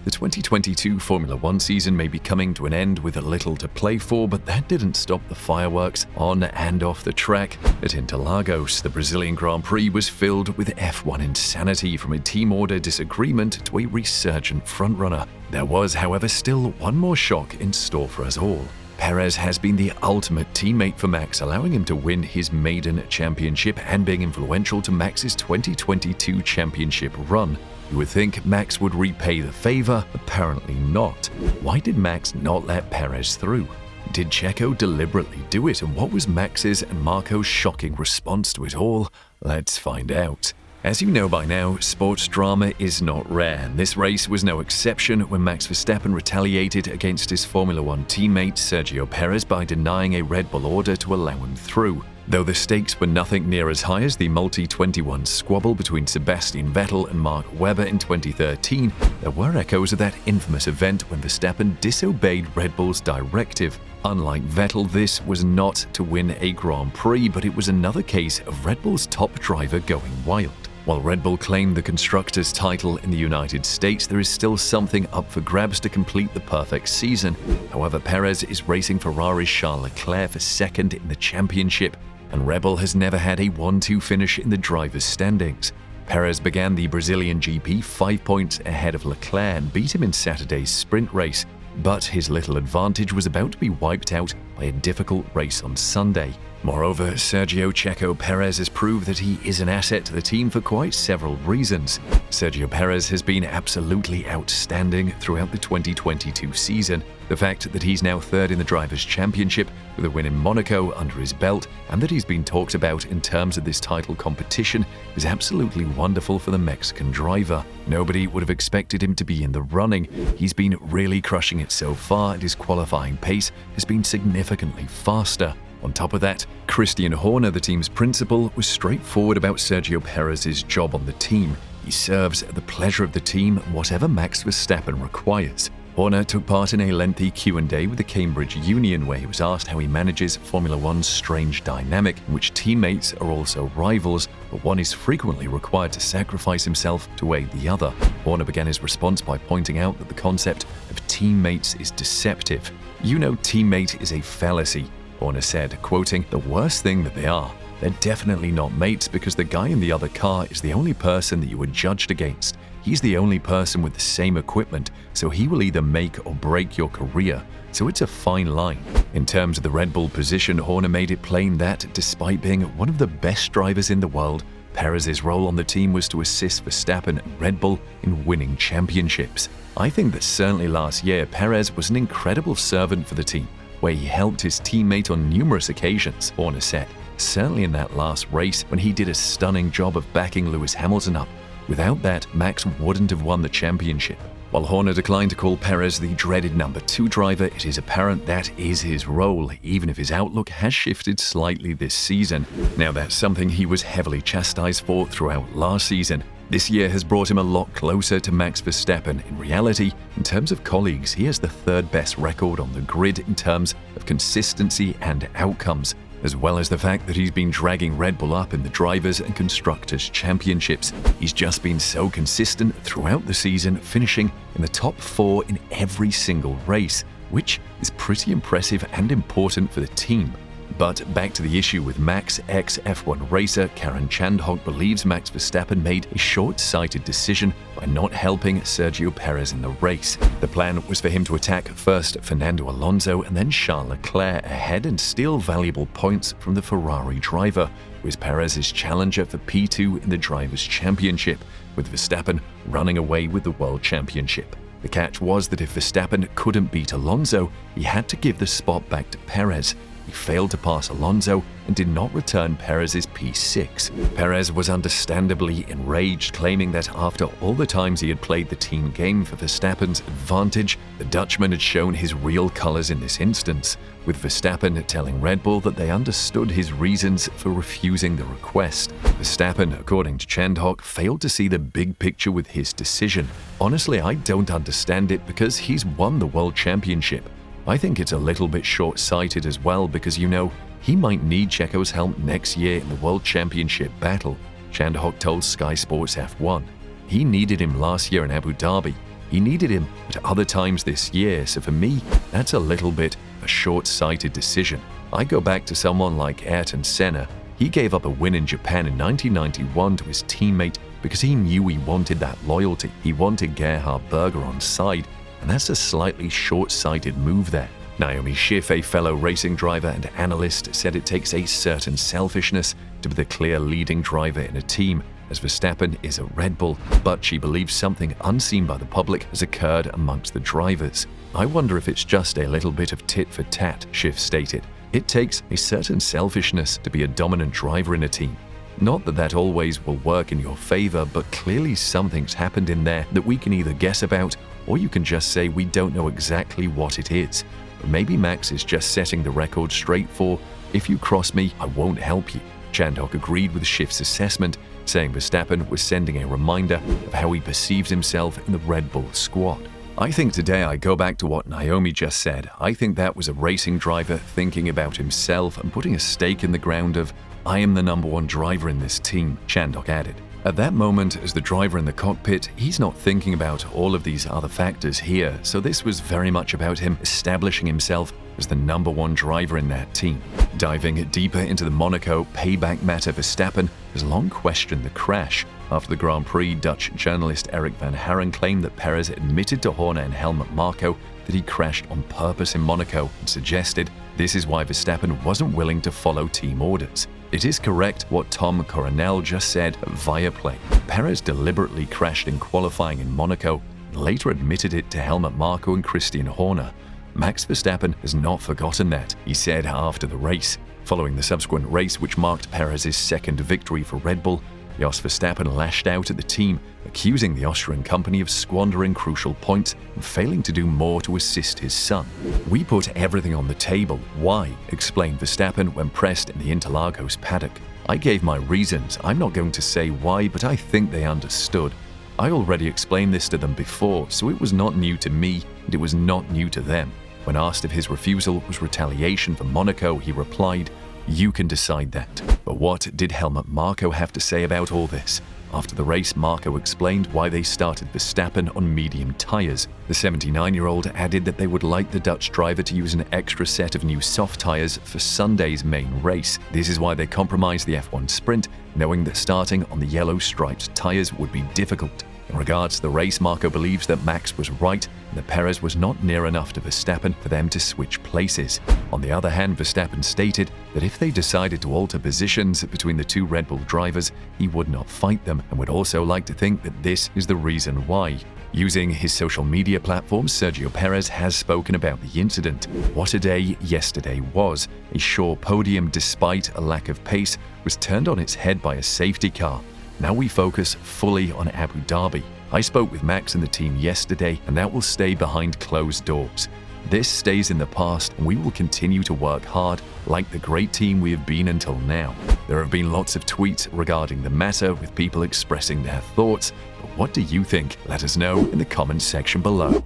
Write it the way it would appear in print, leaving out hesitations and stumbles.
The 2022 Formula One season may be coming to an end with a little to play for, but that didn't stop the fireworks on and off the track. At Interlagos, the Brazilian Grand Prix was filled with F1 insanity, from a team order disagreement to a resurgent frontrunner. There was, however, still one more shock in store for us all. Perez has been the ultimate teammate for Max, allowing him to win his maiden championship and being influential to Max's 2022 championship run. You would think Max would repay the favor, apparently not. Why did Max not let Perez through? Did Checo deliberately do it, and what was Max's and Markos' shocking response to it all? Let's find out. As you know by now, sports drama is not rare, and this race was no exception when Max Verstappen retaliated against his Formula One teammate Sergio Peres by denying a Red Bull order to allow him through. Though the stakes were nothing near as high as the multi-21 squabble between Sebastian Vettel and Mark Webber in 2013, there were echoes of that infamous event when Verstappen disobeyed Red Bull's directive. Unlike Vettel, this was not to win a Grand Prix, but it was another case of Red Bull's top driver going wild. While Red Bull claimed the constructors' title in the United States, there is still something up for grabs to complete the perfect season. However, Perez is racing Ferrari's Charles Leclerc for second in the championship, and Red Bull has never had a 1-2 finish in the drivers' standings. Perez began the Brazilian GP 5 points ahead of Leclerc and beat him in Saturday's sprint race, but his little advantage was about to be wiped out by a difficult race on Sunday. Moreover, Sergio Checo Perez has proved that he is an asset to the team for quite several reasons. Sergio Perez has been absolutely outstanding throughout the 2022 season. The fact that he's now third in the Drivers' Championship with a win in Monaco under his belt, and that he's been talked about in terms of this title competition, is absolutely wonderful for the Mexican driver. Nobody would have expected him to be in the running. He's been really crushing it so far, and his qualifying pace has been significantly faster. On top of that, Christian Horner, the team's principal, was straightforward about Sergio Perez's job on the team. He serves at the pleasure of the team, whatever Max Verstappen requires. Horner took part in a lengthy Q&A with the Cambridge Union, where he was asked how he manages Formula One's strange dynamic, in which teammates are also rivals, but one is frequently required to sacrifice himself to aid the other. Horner began his response by pointing out that the concept of teammates is deceptive. "You know, teammate is a fallacy," Horner said, quoting, "The worst thing that they are. They're definitely not mates, because the guy in the other car is the only person that you were judged against. He's the only person with the same equipment, so he will either make or break your career. So it's a fine line." In terms of the Red Bull position, Horner made it plain that, despite being one of the best drivers in the world, Perez's role on the team was to assist Verstappen and Red Bull in winning championships. "I think that certainly last year, Perez was an incredible servant for the team, where he helped his teammate on numerous occasions," Horner said. "Certainly in that last race, when he did a stunning job of backing Lewis Hamilton up. Without that, Max wouldn't have won the championship." While Horner declined to call Perez the dreaded number 2 driver, it is apparent that is his role, even if his outlook has shifted slightly this season. Now, that's something he was heavily chastised for throughout last season. This year has brought him a lot closer to Max Verstappen. In reality, in terms of colleagues, he has the third best record on the grid in terms of consistency and outcomes, as well as the fact that he's been dragging Red Bull up in the Drivers' and Constructors' Championships. He's just been so consistent throughout the season, finishing in the top 4 in every single race, which is pretty impressive and important for the team. But back to the issue with Max. Ex-F1 racer Karen Chandhok believes Max Verstappen made a short-sighted decision by not helping Sergio Perez in the race. The plan was for him to attack first Fernando Alonso and then Charles Leclerc ahead and steal valuable points from the Ferrari driver, who is Perez's challenger for P2 in the Drivers' Championship, with Verstappen running away with the World Championship. The catch was that if Verstappen couldn't beat Alonso, he had to give the spot back to Perez. He failed to pass Alonso and did not return Perez's P6. Perez was understandably enraged, claiming that after all the times he had played the team game for Verstappen's advantage, the Dutchman had shown his real colors in this instance, with Verstappen telling Red Bull that they understood his reasons for refusing the request. Verstappen, according to Chandhok, failed to see the big picture with his decision. "Honestly, I don't understand it, because he's won the World Championship. I think it's a little bit short-sighted as well, because, you know, he might need Checo's help next year in the World Championship battle," Chandhok told Sky Sports F1. "He needed him last year in Abu Dhabi. He needed him at other times this year, so for me, that's a little bit of a short-sighted decision. I go back to someone like Ayrton Senna. He gave up a win in Japan in 1991 to his teammate because he knew he wanted that loyalty. He wanted Gerhard Berger on side, and that's a slightly short-sighted move there. Naomi Schiff, a fellow racing driver and analyst, said it takes a certain selfishness to be the clear leading driver in a team, as Verstappen is a Red Bull, but she believes something unseen by the public has occurred amongst the drivers. I wonder if it's just a little bit of tit for tat, Schiff stated. It takes a certain selfishness to be a dominant driver in a team. Not that that always will work in your favor, but clearly something's happened in there that we can either guess about, or you can just say we don't know exactly what it is. But maybe Max is just setting the record straight for, if you cross me, I won't help you. Chandhok agreed with Schiff's assessment, saying Verstappen was sending a reminder of how he perceives himself in the Red Bull squad. I think today I go back to what Naomi just said. I think that was a racing driver thinking about himself and putting a stake in the ground of, I am the number one driver in this team, Chandhok added. At that moment, as the driver in the cockpit, he's not thinking about all of these other factors here, so this was very much about him establishing himself as the number one driver in that team. Diving deeper into the Monaco payback matter, Verstappen has long questioned the crash. After the Grand Prix, Dutch journalist Eric van Haren claimed that Perez admitted to Horner and Helmut Marko that he crashed on purpose in Monaco and suggested this is why Verstappen wasn't willing to follow team orders. It is correct what Tom Coronel just said at Viaplay. Perez deliberately crashed in qualifying in Monaco and later admitted it to Helmut Marko and Christian Horner. Max Verstappen has not forgotten that, he said after the race. Following the subsequent race, which marked Perez's second victory for Red Bull, Jos Verstappen lashed out at the team, accusing the Austrian company of squandering crucial points and failing to do more to assist his son. We put everything on the table. Why? Explained Verstappen when pressed in the Interlagos paddock. I gave my reasons. I'm not going to say why, but I think they understood. I already explained this to them before, so it was not new to me and it was not new to them. When asked if his refusal was retaliation for Monaco, he replied, "You can decide that." But what did Helmut Marko have to say about all this? After the race, Marko explained why they started Verstappen on medium tyres. The 79-year-old added that they would like the Dutch driver to use an extra set of new soft tyres for Sunday's main race. This is why they compromised the F1 sprint, knowing that starting on the yellow striped tyres would be difficult. In regards to the race, Marko believes that Max was right and that Perez was not near enough to Verstappen for them to switch places. On the other hand, Verstappen stated that if they decided to alter positions between the two Red Bull drivers, he would not fight them and would also like to think that this is the reason why. Using his social media platforms, Sergio Peres has spoken about the incident. What a day yesterday was. A short podium, despite a lack of pace, was turned on its head by a safety car. Now we focus fully on Abu Dhabi. I spoke with Max and the team yesterday, and that will stay behind closed doors. This stays in the past, and we will continue to work hard like the great team we have been until now. There have been lots of tweets regarding the matter, with people expressing their thoughts. But what do you think? Let us know in the comments section below.